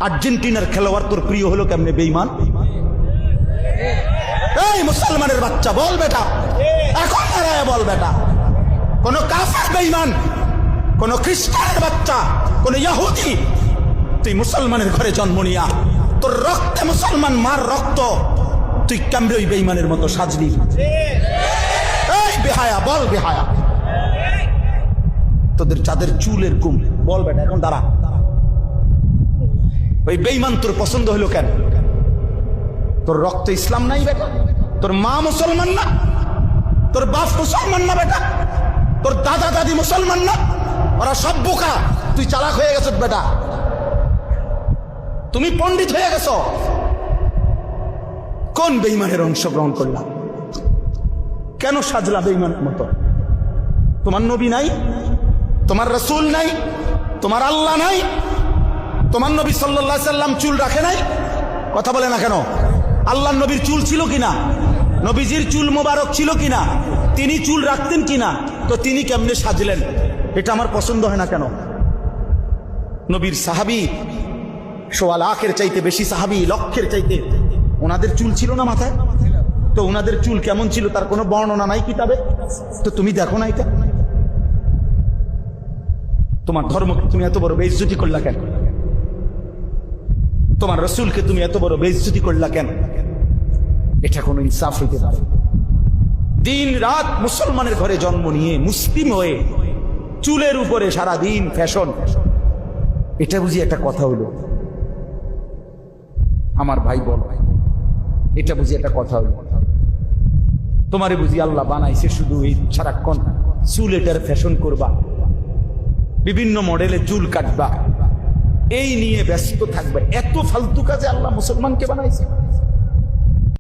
আর্জেন্টিনার খেলোয়াড় তোর প্রিয় হলো কেমনে বেঈমান? এই মুসলমানের বাচ্চা বল বেটা, এখন দাঁড়ায় বল বেটা, কোন কাফের বেঈমান, কোন খ্রিস্টানের বাচ্চা, কোন ইহুদি, তুই মুসলমানের ঘরে জন্ম নিয়া তোর রক্তে মুসলমান মার রক্ত, তুই কেমনে ওই বেঈমানের মতো সাজলি? এই বেহায়া বল বেহায়া, তোদের চাঁদের চুলের কুম বল বেটা, এখন দাঁড়া। ওই বেঈমান তোর পছন্দ হলো কেন? তোর রক্ত ইসলাম নাই বেটা, তোর মা মুসলমান না, তোর বাপ মুসলমান না বেটা, তোর দাদা দাদি মুসলমান না, ওরা সব বোকা, তুই চালাক হয়ে গেছ বেটা, তুমি পণ্ডিত হয়ে গেছ। কোন বেঈমানের অংশগ্রহণ করলাম? কেন সাজলা বেঈমানের মতো? তোমার নবী নাই, তোমার রাসূল নাই, তোমার আল্লাহ নাই, তোমার নবী সাল্লাল্লাহু আলাইহি সাল্লাম চুল রাখে নাই, কথা বলে না কেন? আল্লাহর নবীর চুল ছিল কিনা? নবীজির চুল মোবারক ছিল কিনা? তিনি চুল রাখতেন কিনা? তো তিনি কেমনে সাজলেন? এটা আমার পছন্দ হয় না কেন? নবীর সাহাবী সোয়া লাখের চাইতে বেশি সাহাবী, লক্ষের চাইতে, ওনাদের চুল ছিল না মাথায়? তো ওনাদের চুল কেমন ছিল তার কোনো বর্ণনা নাই কিতাবে? তো তুমি দেখো না এটা? তোমার ধর্মকে তুমি এত বড় বেইজ্জতি করলা কেন? তোমার রাসূলকে তুমি এত বড় বেইজ্জতি করলা কেন? এটা কোনো ইনসাফ হইতে পারে? দিন রাত মুসলমানের ঘরে জন্ম নিয়ে মুসলিম হয়ে চুলের উপরে সারা দিন ফ্যাশন, এটা বুঝি একটা কথা হলো? আমার ভাই বল, এটা বুঝি একটা কথা হলো? তোমারে বুঝি আল্লাহ বানাইছে শুধু এই সারাক্ষণ চুল এটার ফ্যাশন করবা, বিভিন্ন মডেলে চুল কাটবা, এই নিয়ে ব্যস্ত থাকবে? এত ফালতু কাজে আল্লাহ মুসলমানকে বানাইছে?